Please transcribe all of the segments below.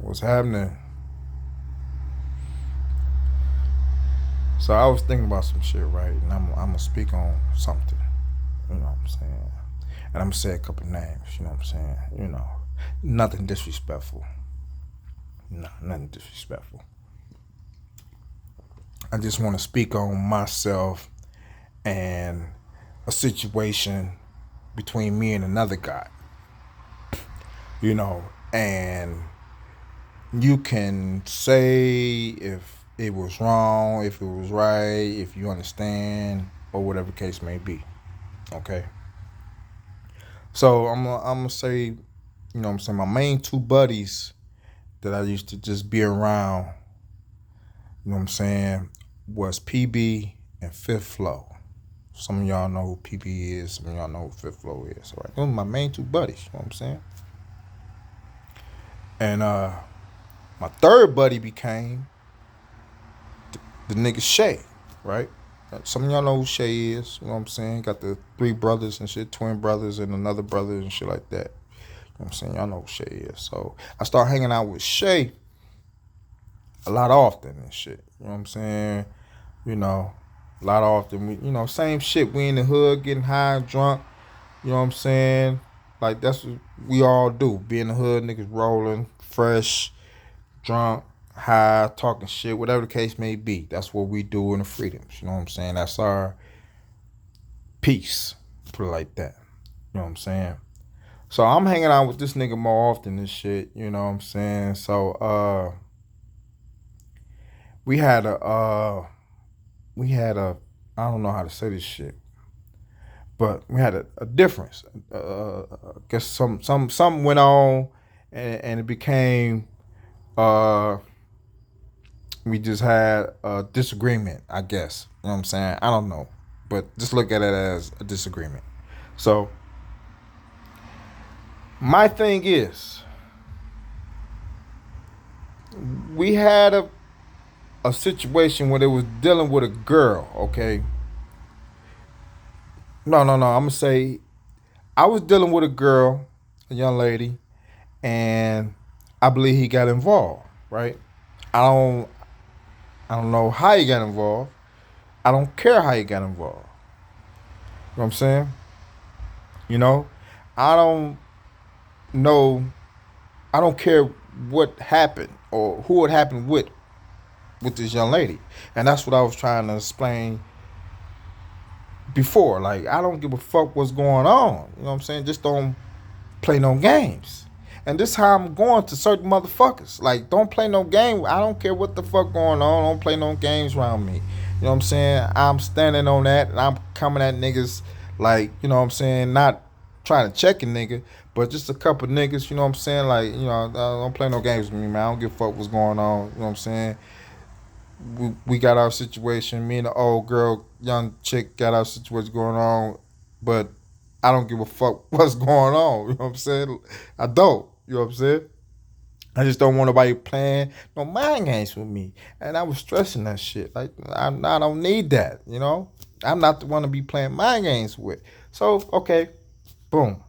What's happening? So I was thinking about some shit, right? And I'm gonna speak on something. You know what I'm saying? And I'm gonna say a couple names. You know what I'm saying? Nothing disrespectful. No, nothing disrespectful. I just want to speak on myself and a situation between me and another guy. You know, and you can say if it was wrong, if it was right, if you understand, or whatever case may be. Okay. So I'm gonna say, what I'm saying, my main two buddies that I used to just be around, what I'm saying, was PB and Fifth Flow. Some of y'all know who PB is, some of y'all know who Fifth Flow is. All right. Those are my main two buddies, you know what I'm saying? And my third buddy became the nigga Shay, right? Some of y'all know who Shay is, you know what I'm saying? Got the three brothers and shit, twin brothers and another brother and shit like that. You know what I'm saying? Y'all know who Shay is. So I start hanging out with Shay a lot often and shit. You know what I'm saying? You know, a lot often. Same shit. We in the hood getting high and drunk. You know what I'm saying? Like, that's what we all do. Be in the hood, niggas rolling, fresh, drunk, high, talking shit, whatever the case may be. That's what we do in the freedoms. You know what I'm saying? That's our peace. Put it like that. You know what I'm saying? So I'm hanging out with this nigga more often and shit. You know what I'm saying? So we had a I don't know how to say this shit, but we had a difference. I guess something went on, and it became we just had a disagreement. I guess, you know what I'm saying. I don't know, but just look at it as a disagreement. So my thing is, we had a situation where they was dealing with a girl. Okay, no. I'm gonna say I was dealing with a girl, a young lady, and I believe he got involved. Right? I don't I don't know how he got involved. I don't care how he got involved. You know what I'm saying? You know, I don't know. I don't care what happened or who it happened with this young lady, and that's what I was trying to explain before. Like, I don't give a fuck what's going on. You know what I'm saying? Just don't play no games. And this how I'm going to certain motherfuckers. Like, don't play no game. I don't care what the fuck going on. Don't play no games around me. You know what I'm saying? I'm standing on that, and I'm coming at niggas like, you know what I'm saying, not trying to check a nigga, but just a couple niggas, you know what I'm saying? Like, don't play no games with me, man. I don't give a fuck what's going on. You know what I'm saying? We got our situation. Me and the old girl, young chick, got our situation going on, but I don't give a fuck what's going on. You know what I'm saying? I don't. You know what I'm saying? I just don't want nobody playing no mind games with me. And I was stressing that shit. Like, I don't need that, you know? I'm not the one to be playing mind games with. So, okay, boom.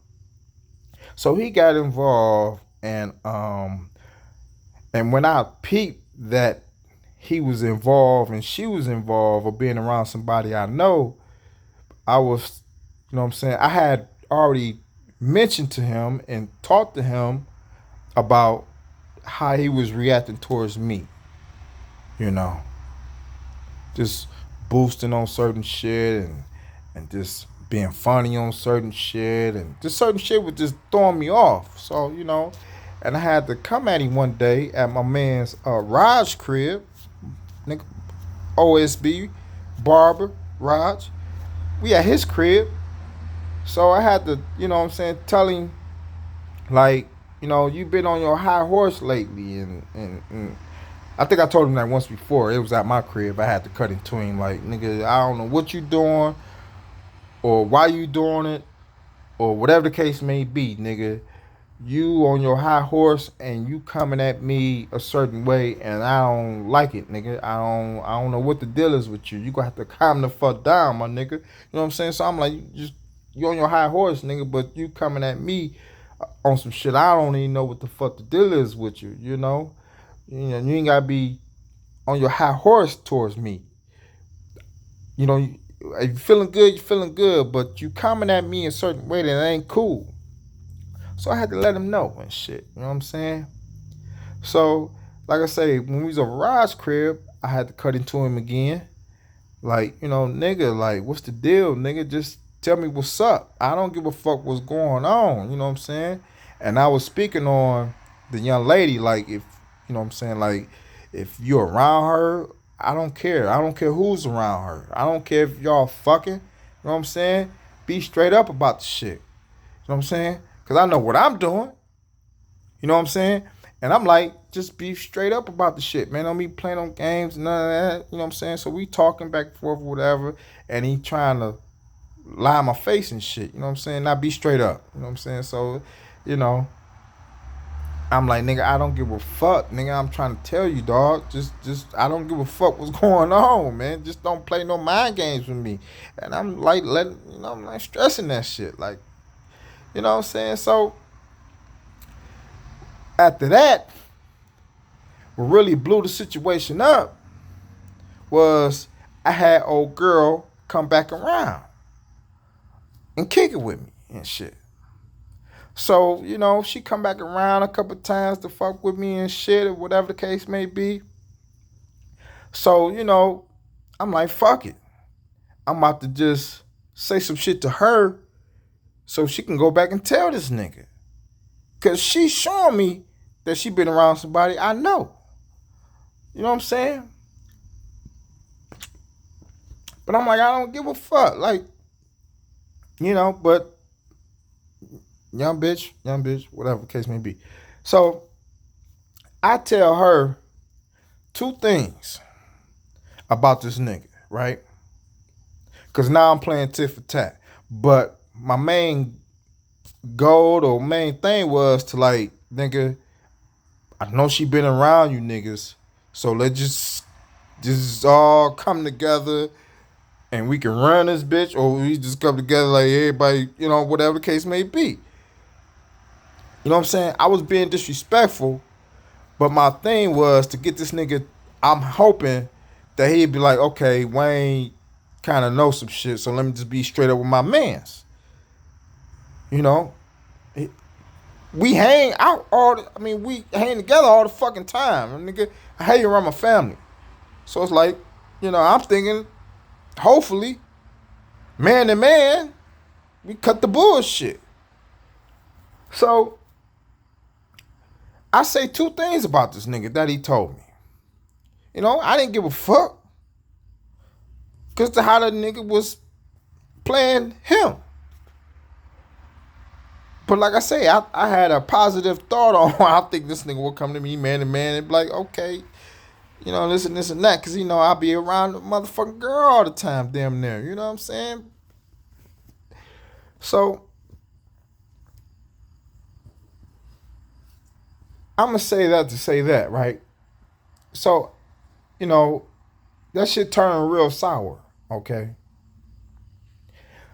So he got involved, and when I peeped that he was involved and she was involved or being around somebody I know, I was, you know what I'm saying, I had already mentioned to him and talked to him about how he was reacting towards me, you know, just boosting on certain shit and just being funny on certain shit, and just certain shit was just throwing me off. So, and I had to come at him one day at my man's Raj crib, nigga, OSB, barber, Raj. We at his crib. So I had to, you know what I'm saying, tell him, like, you've been on your high horse lately. And I think I told him that once before. It was at my crib. I had to cut into him, like, nigga, I don't know what you doing or why you doing it or whatever the case may be, nigga. You on your high horse and you coming at me a certain way, and I don't like it, nigga. I don't know what the deal is with you. You gonna have to calm the fuck down, my nigga. You know what I'm saying? So I'm like, you on your high horse, nigga, but you coming at me on some shit. I don't even know what the fuck the deal is with you. You ain't gotta be on your high horse towards me. If you feeling good, you feeling good, but you coming at me a certain way that ain't cool. So I had to let him know and shit. You know what I'm saying? So, like I say, when we was over Rod's crib, I had to cut into him again. Like, nigga, like, what's the deal, nigga? Just tell me what's up. I don't give a fuck what's going on. You know what I'm saying? And I was speaking on the young lady, like, if, you know what I'm saying, like, if you're around her, I don't care. I don't care who's around her. I don't care if y'all fucking. You know what I'm saying? Be straight up about the shit. You know what I'm saying? Because I know what I'm doing. You know what I'm saying? And I'm like, just be straight up about the shit, man. Don't be playing on games, none of that. You know what I'm saying? So we talking back and forth, whatever. And he trying to lie in my face and shit. You know what I'm saying? Not be straight up. You know what I'm saying? So, you know, I'm like, nigga, I don't give a fuck, nigga. I'm trying to tell you, dog. I don't give a fuck what's going on, man. Just don't play no mind games with me. And I'm like, I'm like stressing that shit. Like, you know what I'm saying? So, after that, what really blew the situation up was I had old girl come back around and kick it with me and shit. So, she come back around a couple times to fuck with me and shit or whatever the case may be. So, I'm like, fuck it. I'm about to just say some shit to her so she can go back and tell this nigga. Because she's showing me that she been around somebody I know. You know what I'm saying? But I'm like, I don't give a fuck. Like, but young bitch, whatever the case may be. So I tell her two things about this nigga, right? Because now I'm playing tit for tat. But my main goal or main thing was to like, nigga, I know she been around you niggas. So let's just all come together and we can run this bitch, or we just come together like everybody, whatever the case may be. You know what I'm saying? I was being disrespectful, but my thing was to get this nigga, I'm hoping that he'd be like, okay, Wayne kind of knows some shit, so let me just be straight up with my mans. We hang out we hang together all the fucking time. And nigga, I hate around my family. So it's like, I'm thinking, hopefully, man to man, we cut the bullshit. So I say two things about this nigga that he told me. I didn't give a fuck. Because to how the nigga was playing him. But like I say, I had a positive thought on I think this nigga will come to me man to man and be like, okay, this and that. Because, I'll be around the motherfucking girl all the time, damn near. You know what I'm saying? So, I'm going to say that to say that, right? So, that shit turned real sour, okay?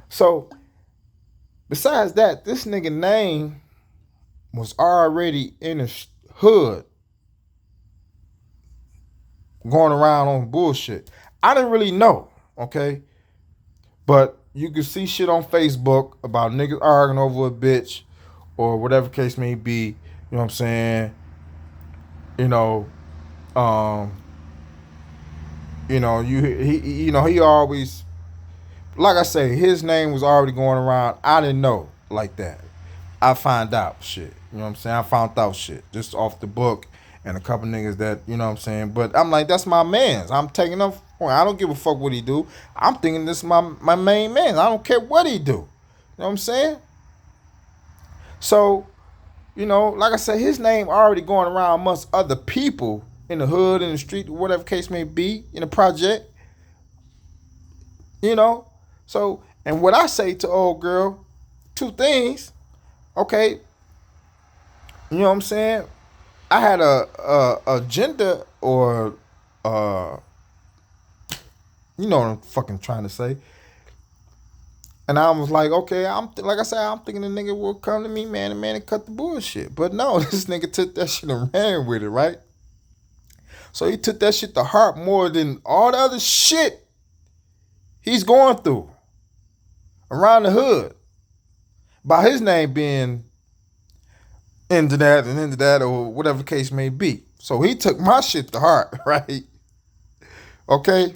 So, besides that, this nigga name was already in the hood going around on bullshit. I didn't really know, okay? But you could see shit on Facebook about niggas arguing over a bitch or whatever case may be. You know what I'm saying? He always, like I say, his name was already going around. I didn't know like that. I find out shit. You know what I'm saying? I found out shit just off the book and a couple niggas that, you know what I'm saying? But I'm like, that's my man's. I'm taking up for him. I don't give a fuck what he do. I'm thinking this is my main man. I don't care what he do. You know what I'm saying? So, like I said, his name already going around amongst other people in the hood, in the street, whatever case may be, in the project. So, and what I say to old girl, two things, okay, you know what I'm saying? I had a agenda or, you know what I'm fucking trying to say. And I was like, okay, like I said, I'm thinking the nigga will come to me, man, and cut the bullshit. But no, this nigga took that shit and ran with it, right? So he took that shit to heart more than all the other shit he's going through around the hood. By his name being into that and into that, or whatever the case may be. So he took my shit to heart, right? Okay?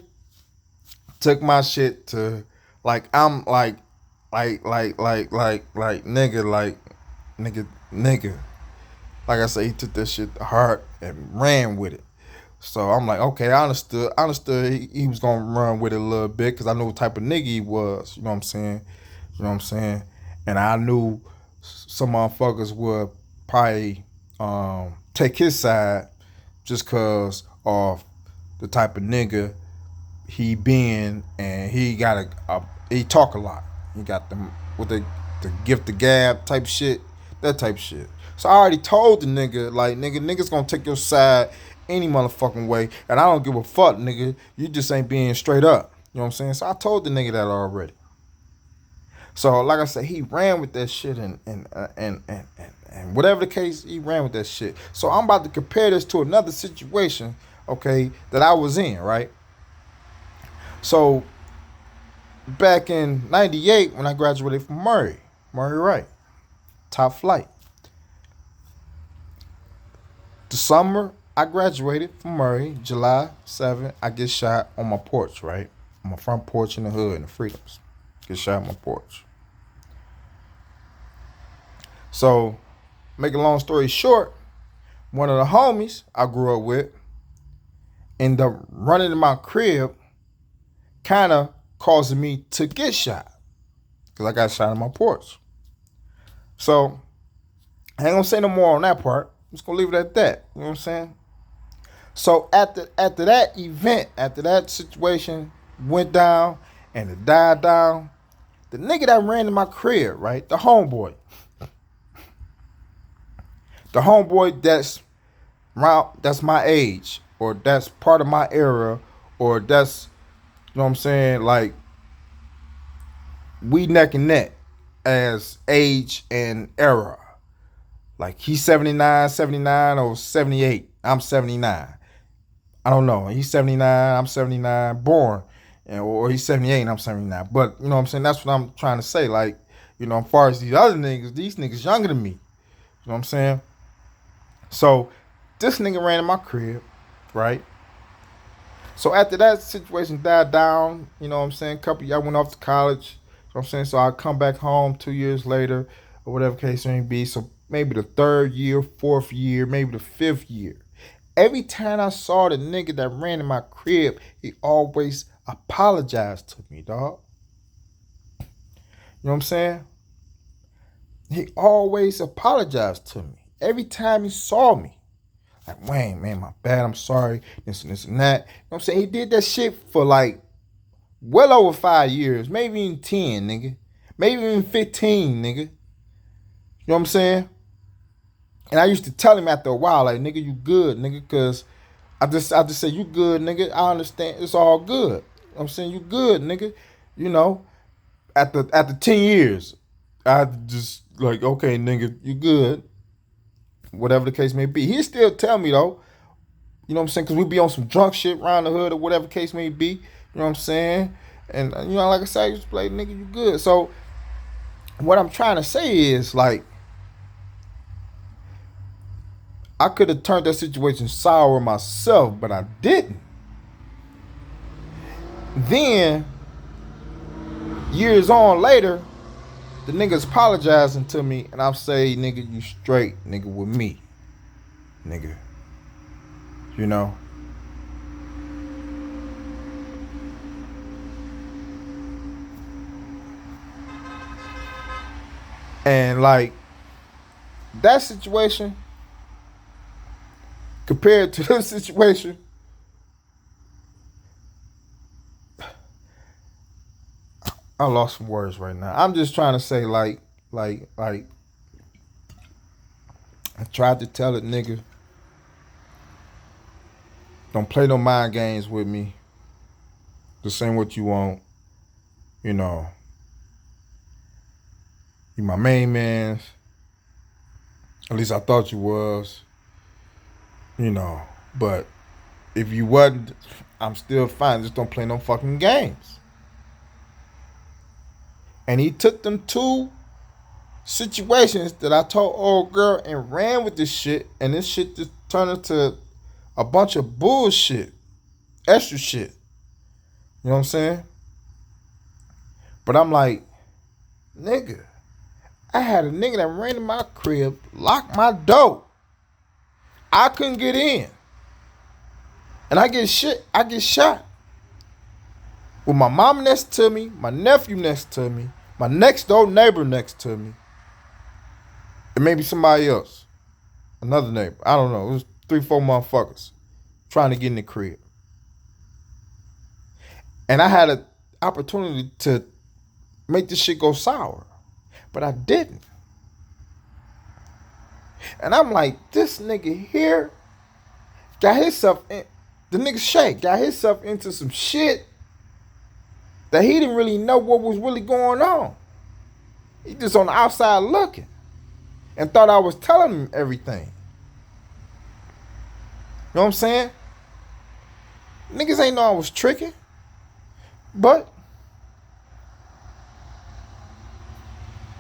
Took my shit to like I'm like nigga, nigga. Like I said, he took that shit to heart and ran with it. So I'm like, okay, I understood he was gonna run with it a little bit because I knew what type of nigga he was. You know what I'm saying? You know what I'm saying? And I knew some motherfuckers would probably take his side just cause of the type of nigga he been, and he got he talk a lot. He got them with the gift the gab type shit, that type shit. So I already told the nigga, like, niggas gonna take your side any motherfucking way, and I don't give a fuck, nigga. You just ain't being straight up. You know what I'm saying? So I told the nigga that already. So like I said, he ran with that shit, and whatever the case, he ran with that shit. So I'm about to compare this to another situation, okay, that I was in, right? So back in '98 when I graduated from Murray Wright, top flight. The summer I graduated from Murray, July 7th, I get shot on my porch, right? On my front porch in the hood in the Freedoms. Get shot on my porch. So, make a long story short, one of the homies I grew up with ended up running in my crib, kind of causing me to get shot. Because I got shot on my porch. So, I ain't gonna say no more on that part. I'm just gonna leave it at that. You know what I'm saying? So after that event, after that situation went down and it died down, the nigga that ran to my crib, right? The homeboy that's my age, or that's part of my era, or that's, you know what I'm saying, like, we neck and neck as age and era. Like, he's 79 or 78. I'm 79. I don't know. He's 79, I'm 79, born. Or he's 78 and I'm 79. But, you know what I'm saying? That's what I'm trying to say. Like, you know, as far as these other niggas, these niggas younger than me. You know what I'm saying? So, this nigga ran in my crib, right? So, after that situation died down, you know what I'm saying? Couple y'all went off to college. You know what I'm saying? So, I come back home 2 years later, or whatever case may be. So, maybe the third year, fourth year, maybe the fifth year. Every time I saw the nigga that ran in my crib, he always apologized to me, dog. You know what I'm saying? He always apologized to me. Every time he saw me. Like, Wayne, man, my bad, I'm sorry, this and that. You know what I'm saying? He did that shit for like well over 5 years, maybe even 10, nigga. Maybe even 15, nigga. You know what I'm saying? And I used to tell him after a while, like, nigga, you good, nigga, because I just say, you good, nigga. I understand. It's all good. You know what I'm saying? You good, nigga. You know, after 10 years, I just like, okay, nigga, you good. Whatever the case may be. He still tell me, though. You know what I'm saying? Because we be on some drunk shit around the hood or whatever the case may be. You know what I'm saying? And, you know, like I said, I used to play, nigga, you good. So, what I'm trying to say is, like, I could have turned that situation sour myself, but I didn't. Then, years on later, the nigga's apologizing to me, and I'm saying, nigga, you straight, nigga, with me. Nigga. You know? And, like, that situation, compared to this situation, I lost some words right now. I'm just trying to say, like, I tried to tell it, nigga, don't play no mind games with me. This ain't what you want, you know. You my main man. At least I thought you was. You know. But if you wasn't, I'm still fine. Just don't play no fucking games. And he took them two situations that I told old girl and ran with this shit. And this shit just turned into a bunch of bullshit. Extra shit. You know what I'm saying? But I'm like, nigga, I had a nigga that ran in my crib, locked my door. I couldn't get in. And I get shot. With my mom next to me, my nephew next to me, my next door neighbor next to me. And maybe somebody else. Another neighbor. I don't know. It was 3-4 motherfuckers trying to get in the crib. And I had an opportunity to make this shit go sour. But I didn't. And I'm like, this nigga here got himself in, the nigga Shyt got himself into some shit that he didn't really know what was really going on. He just on the outside looking and thought I was telling him everything. You know what I'm saying? Niggas ain't know I was tricking. But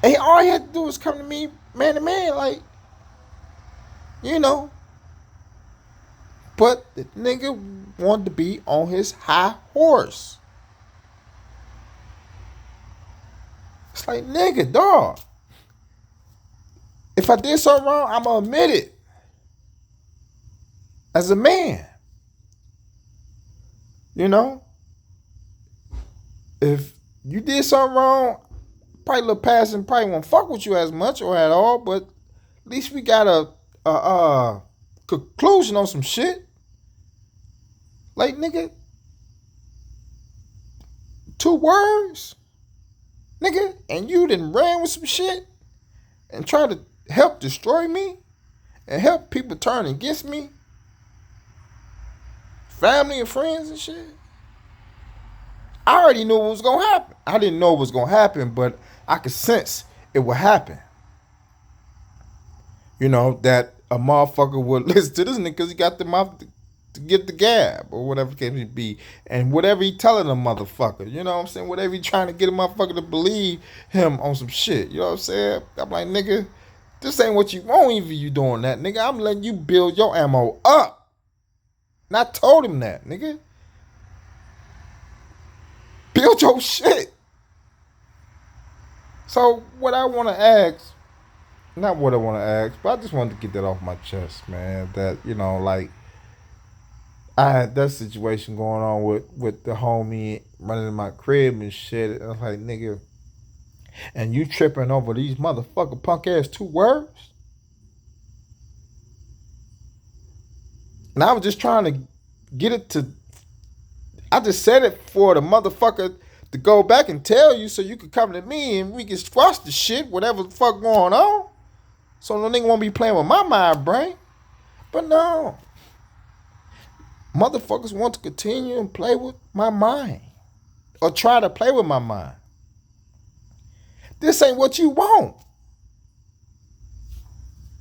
and all he had to do was come to me man to man, like, you know. But the nigga wanted to be on his high horse. It's like, nigga, dog. If I did something wrong, I'ma admit it. As a man. You know? If you did something wrong, probably look past and probably won't fuck with you as much or at all, but at least we got a conclusion on some shit. Like, nigga, 2 words, nigga, and you done ran with some shit and tried to help destroy me and help people turn against me, family and friends and shit. I already knew what was gonna happen. I didn't know what was gonna happen, but I could sense it would happen. You know, that a motherfucker would listen to this nigga because he got the mouth to get the gab or whatever it may be. And whatever he telling a motherfucker, you know what I'm saying? Whatever he trying to get a motherfucker to believe him on some shit. You know what I'm saying? I'm like, nigga, this ain't what you want even you doing that, nigga. I'm letting you build your ammo up. And I told him that, nigga. Build your shit. So what I want to ask, not what I want to ask, but I just wanted to get that off my chest, man. That, you know, like, I had that situation going on with the homie running in my crib and shit. And I was like, nigga, and you tripping over these motherfucker punk ass 2 words? And I was just trying to get it to, I just said it for the motherfucker to go back and tell you so you could come to me and we can squash the shit, whatever the fuck going on. So no nigga won't be playing with my mind brain. But no. Motherfuckers want to continue and play with my mind. Or try to play with my mind. This ain't what you want.